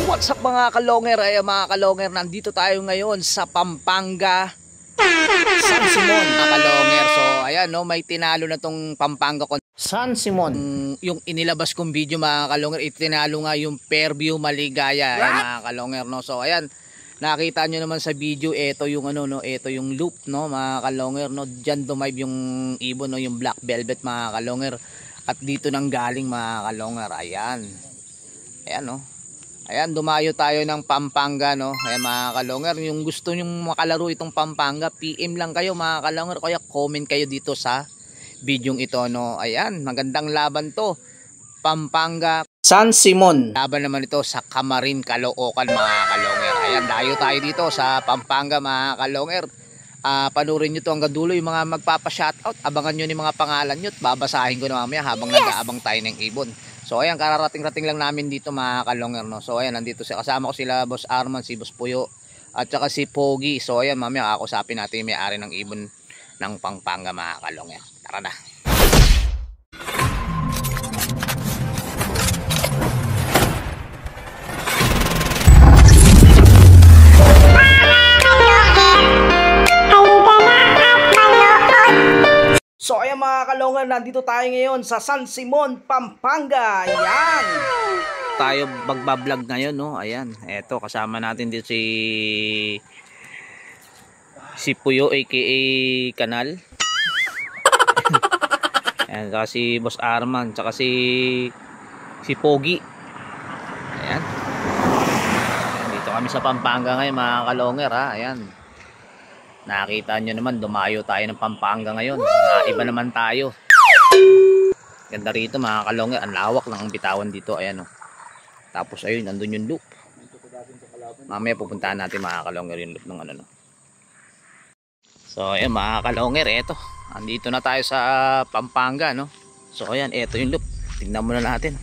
What's up mga kalonger? Ay mga kalonger, nandito tayo ngayon sa Pampanga, San Simon mga kalonger. So ayan no, may tinalo na tong Pampanga San Simon. Yung inilabas kong video mga kalonger, itinalo nga yung Fairview Maligaya mga kalonger no. So ayan, nakita nyo naman sa video, ito yung ano no, ito yung loop no mga kalonger no. Diyan dumive yung ibon no, yung black velvet mga kalonger. At dito nang galing mga kalonger. Ayan. Ayan no. Ayan, dumayo tayo ng Pampanga no. Ayan mga kalonger, yung gusto nyong makalaro itong Pampanga, PM lang kayo mga kalonger, kaya comment kayo dito sa bidyong ito no. Ayan, magandang laban to. Pampanga San Simon. Laban naman ito sa Camarin, Caloocan mga kalonger. Ayan, dayo tayo dito sa Pampanga mga kalonger. Panurin nyo to hanggang dulo yung mga magpapa-shoutout. Abangan nyo ni mga pangalan nyo at babasahin ko na mamaya habang nag-aabang tayo ng ibon. So ayan, kararating-rating lang namin dito mga kalonger no. So ayan, nandito kasama ko sila Boss Arman, si Boss Puyo at saka si Pogi. So ayan, mamaya kakusapin natin yung may-ari ng ibon ng Pampanga mga kalonger. Tara na. So ayan mga kalonger, nandito tayo ngayon sa San Simon, Pampanga. Ayan. Tayo magbablog ngayon no. Ayan, eto kasama natin dito si Puyo aka Kanal. Ayan, saka si Boss Arman, saka si Pogi. Ayan. Dito kami sa Pampanga ngayon mga kalonger ha. Ayan. Nakita nyo naman, dumayo tayo ng Pampanga ngayon. Iba naman tayo. Ganda rito mga kalonger. Ang lawak lang ang bitawan dito. Ayan o. Tapos ayun, nandun yung loop. Mamaya pupuntahan natin mga kalonger yung loop ng ano no. So ayan mga kalonger, eto. Andito na tayo sa Pampanga no. So ayan, eto yung loop. Tingnan muna natin.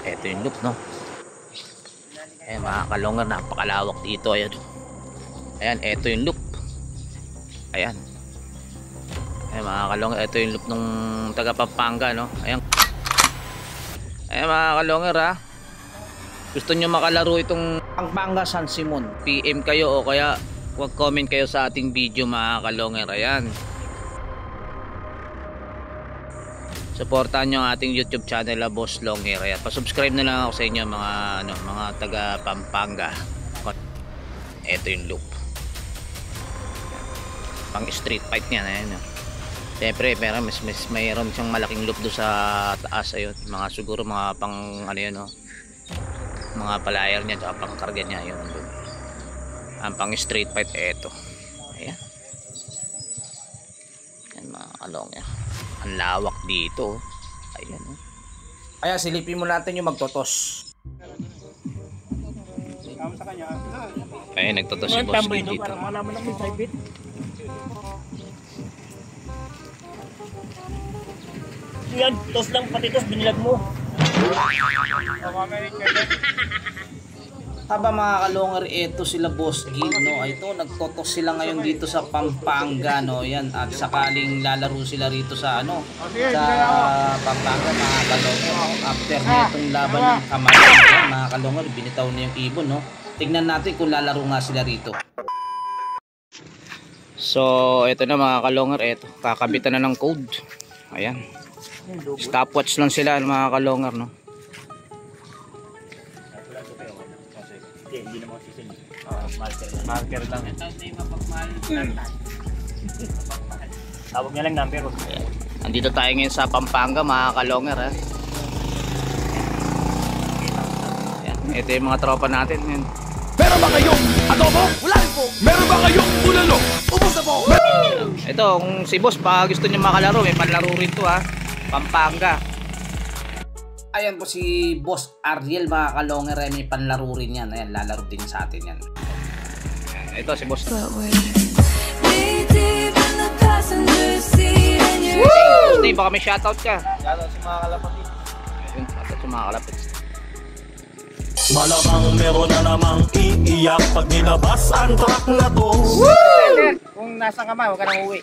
Eto yung loop no. Ayan mga kalonger, napakalawak dito. Ayan. Ayan, eto yung loop. Ayan. Ayan mga kalonger, eto yung loop ng taga Pampanga no. Ayan. Ayan mga kalonger ha. Gusto nyo makalaro itong Pampanga San Simon, PM kayo o kaya wag comment kayo sa ating video mga kalonger. Ayan. Suportahan nyo ang ating YouTube channel na Boss Longhair. Ayan, pa-subscribe na lang ako sa inyo mga taga Pampanga. Ito yung loop. Pang street fight niyan. Ayan. Siyempre, mayroon siyang malaking loop doon sa taas. Ayun, mga siguro mga pang ano yun, no? Mga palayer niya at pang karga niya. Yun, doon. Ang pang street fight, ito. Ayan. Ayan mga kalonghair. Ang lawak dito. Ayan. Ayan, silipin mo natin yung magtotos. Ayan, nagtotos si Boss dito. Para malaman lang yung private. Yan, tos lang pati tos, binilag mo. Haba mga kalonghair, ito sila Boss Gil no. Ito nagtotos sila ngayon dito sa Pampanga no. Yan, at sakaling lalaro sila rito sa ano, sa Pampanga mga kalonghair. After nitong laban ng Camarin mga kalonghair, binitaw na yung ibon no. Tingnan natin kung lalaro nga sila rito. So ito na mga kalonghair, ito kakabitan na ng code. Ayan. Stopwatch lang sila mga kalonghair no. Hindi naman sisin. Marker lang. Tawag niya lang number. Nandito tayo ngayon sa Pampanga mga kalonghair ha. Ayan, ito yung mga tropa natin. Ayan. Meron ba kayong adobo? Wala rin po. Meron ba kayong ulalo? Ubus na po. Ito, kung si Boss pa gusto niyo makalaro, may panlaro rin to ha. Pampanga. Ayan po si Boss Ariel mga kalonghair, may panlaro rin yan. Ayan, lalaro din sa atin yan. Ito si Boss. Boss Dave, baka may shoutout ka. Shoutout sa mga kalapatid. Ayun, shoutout sa mga kalapatid. Malamang meron na namang iiyak pag nilabas ang track na to. Kung nasa ka man, huwag ka nang uwi.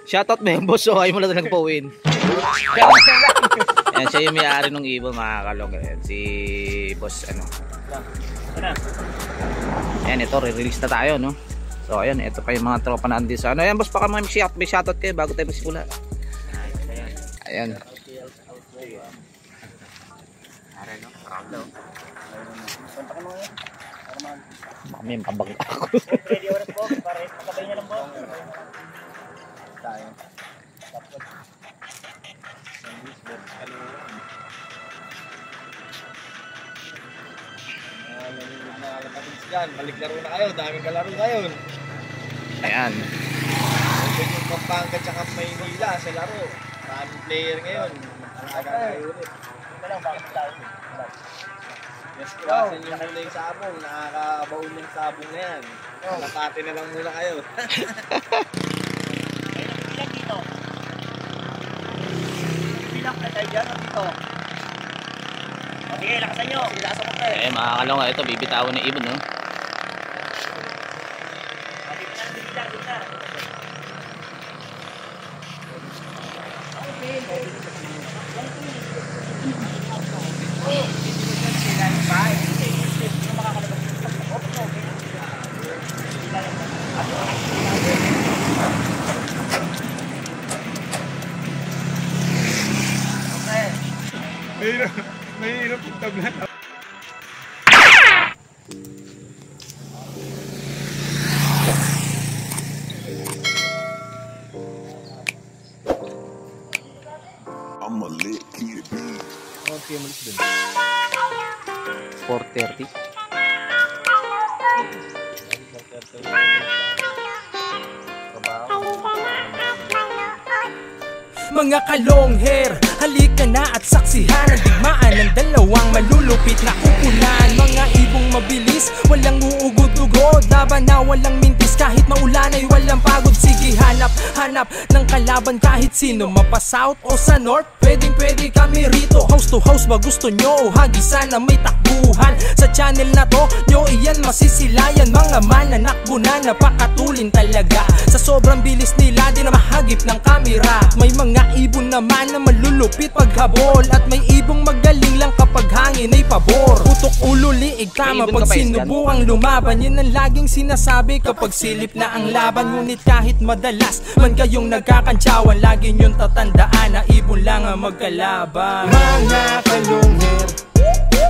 Shoutout mo yung boss, so ayaw mo lang nagpauwin. Yan, siya yung may-ari ng ibon, mga kalong. Si boss, ano. Ayan, ito, re-release na tayo, no? So, ayan, ito pa yung mga tropa na andin sa ano. Ayan, boss, baka may shoutout kayo bago tayo magsimula. Ayan. Baka may kabag ako. Ready oras po, para makabay niya lang po. Balik laro na kayo, daming kalaro ngayon. Ayan. Yung Pampanga tsaka Maynila sa laro. Maraming player ngayon. Nakakaulit. Yes, iwasan nyo muna yung sabong. Nakakabaon yung sabong na yan. Nakati na lang muna kayo. Bilang dito. Bilang na tayo dyan, dito. Okay, lakasan nyo. Lakasan mo kayo. Eh, mga kalong, ito, bibitawan ng ibon, no? Mahirap yung tablan. I'm a lit kid. 4:30. Mga kalong hair, halika na at saksihan ang digmaan ng dalawang malulupit na kukunan. Mga ibong mabilis, walang uugod-ugod, laban na walang mintis, kahit maulan ay walang pagod. Sige, hanap ng kalaban kahit sino, mapa-south o sa north, pwede kami rito. House to house ba gusto nyo? Hagisan na may takbuhan sa channel na to, nyo iyan masisilayan. Mga mananakbo na napakatulin talaga, sa sobrang bilis nila di na mahagip ng kamera. May mga ibon naman na malulupit paghabol, at may ibong magaling lang kapag hangin ay pabor. Putok ulo, liig, tama pag sinubukang lumaban. Yan ang laging sinasabi kapag silip na ang laban. Ngunit kahit madalas man kayong nagkakantsawan, lagi nyong tatandaan na ibon lang ang magkalaban. Mga kalungher,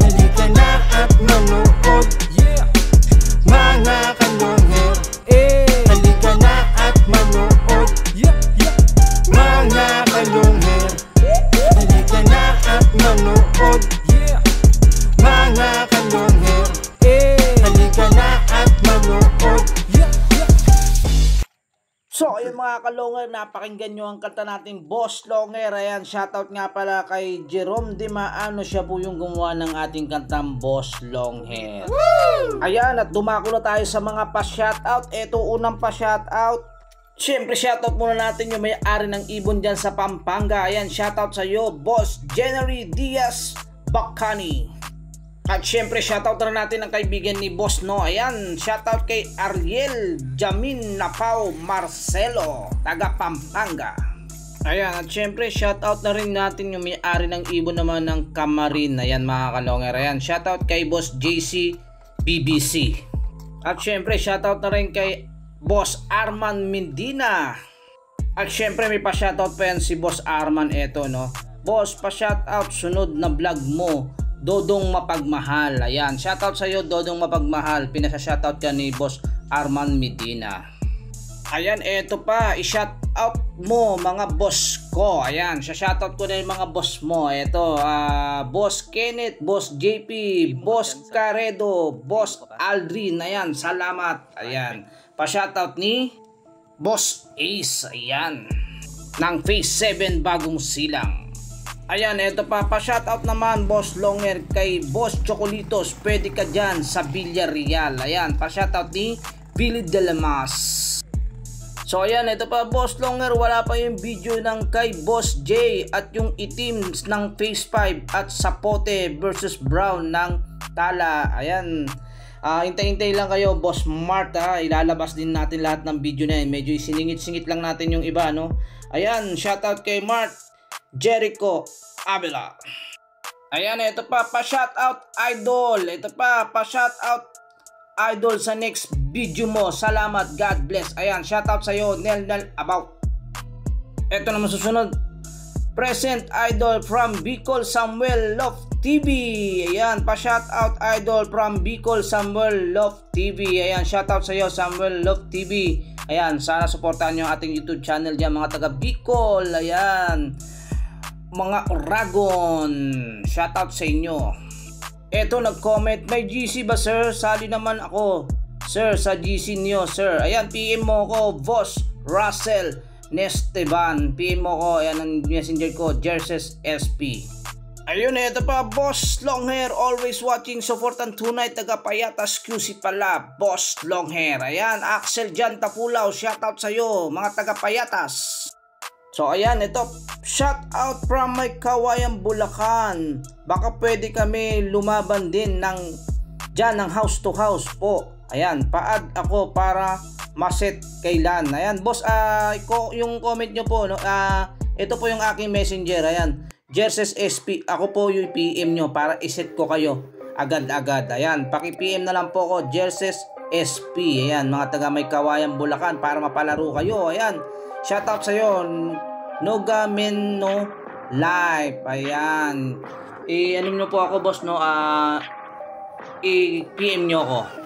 halika na at manood. Yeah. Mga kalungher, halika na at manood. Yeah. Mga kalungher, halika na at manood. Yeah. Mga kalungher, halika na at manood. Yeah. So, ayun mga kalongher, napakinggan nyo ang kanta natin Boss Longer. Ayan, shoutout nga pala kay Jerome Di Maano, siya po yung gumawa ng ating kantang Boss Longhair. Ayan, at dumako na tayo sa mga pa-shoutout. Ito unang pa-shoutout. Siyempre, shoutout muna natin yung may-ari ng ibon dyan sa Pampanga. Ayan, shoutout sa iyo, Boss January Diaz Bacani. At syempre, shoutout na natin ang kaibigan ni Boss No. Ayan, shoutout kay Ariel Jamin Napao Marcelo, taga Pampanga. Ayan, at syempre, shoutout na rin natin yung may-ari ng ibon naman ng Kamarin. Ayan mga kalongger, ayan, shoutout kay Boss JC BBC. At syempre, shoutout na rin kay Boss Arman Medina. At syempre, may pa-shoutout pa yan si Boss Arman. Eto, no, Boss, pa-shoutout, sunod na vlog mo, Dodong Mapagmahal. Ayan, shoutout sa iyo, Dodong Mapagmahal. Pinasa-shoutout ka ni Boss Arman Medina. Ayan, eto pa, i-shoutout mo mga boss ko. Ayan, shoutout ko na yung mga boss mo. Eto, Boss Kenneth, Boss JP, Boss Caredo, Boss Aldrin. Ayan, salamat. Ayan, pa-shoutout ni Boss Ace. Ayan, ng Phase 7 Bagong Silang. Ayan, eto pa, pa-shoutout naman Boss Longer kay Boss Chocolitos. Pwede ka dyan sa Villarreal. Ayan, pa-shoutout ni Billy Delamas. So ayan, ito pa Boss Longer, wala pa yung video ng kay Boss J at yung itim ng Phase 5 at Sapote versus Brown ng Tala. Ayan, hintay-hintay lang kayo Boss Mart ha, ilalabas din natin lahat ng video na yan. Medyo siningit-singit lang natin yung iba, no? Ayan, shoutout kay Mart Jericho Avila. Ayan, ito pa shoutout Idol. Ito pa shoutout Idol sa next video mo. Salamat, God bless. Ayan, shoutout sa'yo Nel About. Ito naman susunod, present Idol from Bicol Samuel Love TV. Ayan, shoutout Idol from Bicol Samuel Love TV. Ayan, shoutout sa'yo Samuel Love TV. Ayan, sana supportahan nyo ang ating YouTube channel dyan mga taga Bicol. Ayan, mga Oragon, shoutout sa inyo. Eto, nag-comment, may GC ba sir? Sali naman ako sir sa GC niyo sir. Ayan, PM mo ko Boss Russell Nesteban. PM mo ko, ayan ang messenger ko, Jerses SP. Ayun, eto pa Boss Longhair, always watching, supportan tunay, taga Payatas QC pala Boss Longhair. Ayan, Axel Jan Tapulaw, shoutout sa'yo mga taga Payatas. So ayan, ito, shout out from my Kawayan Bulacan. Baka pwede kami lumaban din dyan ng house to house po. Ayan, pa-add ako para maset kailan. Ayan, boss, yung comment nyo po, no? Ito po yung aking messenger. Ayan, Jerses SP, ako po yung PM nyo para iset ko kayo agad-agad. Ayan, paki-PM na lang po ko, Jerses SP. Ayan, mga taga may Kawayan Bulacan para mapalaro kayo. Ayan, shoutout sa'yo Nogameno Live. Ayan, ano nyo po ako boss, no? I-PM nyo ako.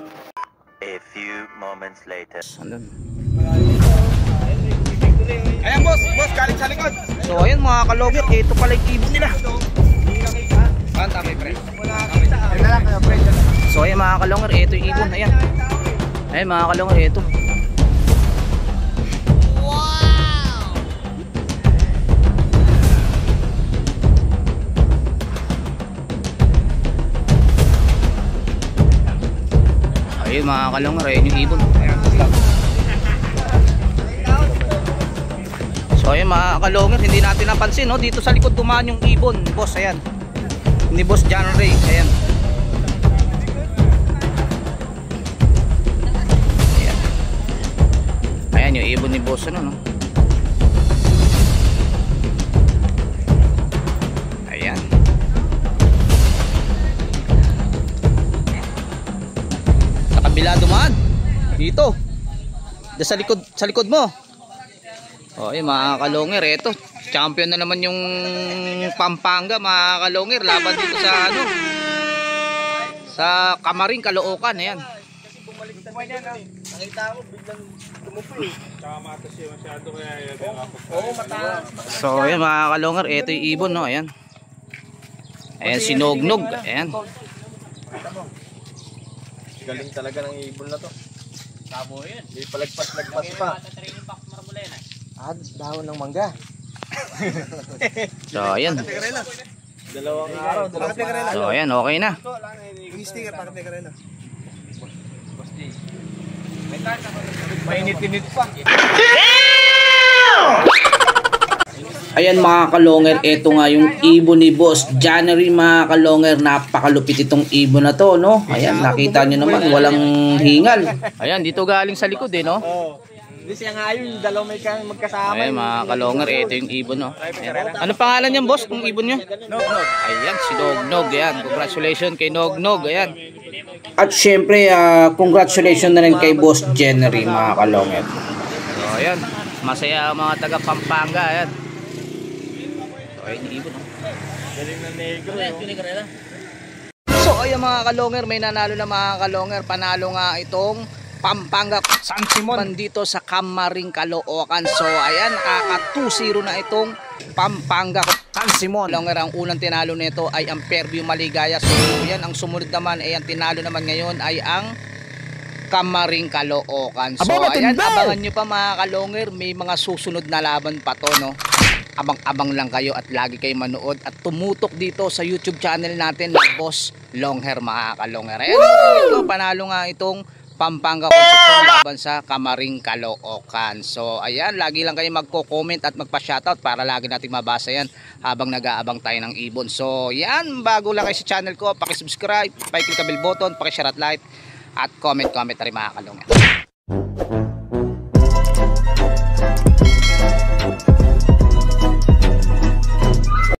A few moments later. Ayan boss, galing sa likod. So ayan mga kalogger, ito pala yung ibon nila. Tama pre. So ayan mga kalogger, ito yung ibon. Ayan. Ayan mga kalogger, ito. Ayun mga kalongger, ayun yung ibon. So ayun mga kalongger, hindi natin napansin, no? Dito sa likod dumaan yung ibon, boss. Ayan, ni Boss John Ray. Ayan. Ayan. Ayan yung ibon ni boss, ano, no? Ayan. Kabila dumaan dito sa likod mo. Oh, ay mga kalongger, eto champion na naman yung Pampanga mga kalongger, laban dito sa ano, sa Kamaring Caloocan. Ayan. Nakita ko biglang tumupoy. Tsaka matas siya masyado kaya yan. Oo, mata. So ayan mga kalongger, eto yung ibon, no? Ayan. Ayan si Nognog. Ayan. Galing talaga ng ibon na to. Tabo yun. May palagpas-lagpas pa. Dahon ng mangga. So ayan. Dalawang araw. So ayan, okay na. Sticker para kay Karela. Mainit-init pa. Ayan mga kalongger, eto nga yung ibon ni Boss January mga kalongger. Napakalupit itong ibon na to, no? Ayan, nakita nyo naman, walang hingal. Ayan, dito galing sa likod, no? Oo. Hindi siya nga yun, dalaw may kang magkasama. Ayan mga kalongger, eto yung ibon, no? Ayan. Ano pangalan niyan, boss, kung ibon nyo? Nognog. Ayan, si Nognog. Ayan, congratulations kay Nognog. Ayan. At syempre, congratulations na rin kay Boss January mga kalongger. So ayan, masaya ang mga taga Pampanga. Ayan. Ay, ibon. Galing na negro. So ayan mga kalongger, may nanalo na mga kalongger. Panalo nga itong Pampanga San Simon dito sa Kamaring Caloocan. So ayan, nakaka 2-0 na itong Pampanga San Simon. Kalongger, ang unang tinalo nito ay ang Fairview Maligaya. So yan, ang sumunod naman ay ang tinalo naman ngayon ay ang Kamaring Caloocan. So ayan, abangan nyo pa mga kalongger, may mga susunod na laban pa to, no? Abang-abang lang kayo at lagi kayo manood at tumutok dito sa YouTube channel natin na Boss Longhair mga kalongger. Ayan, ito, panalo nga itong Pampanga Concepcion laban sa Camaring, Caloocan. So ayan, lagi lang kayo magko-comment at magpa-shoutout para lagi nating mabasa yan habang nag-aabang tayo ng ibon. So yan, bago lang kayo sa channel ko, paki-subscribe, paki-click ang bell button, paki-share at like at comment na rin mga kalongero.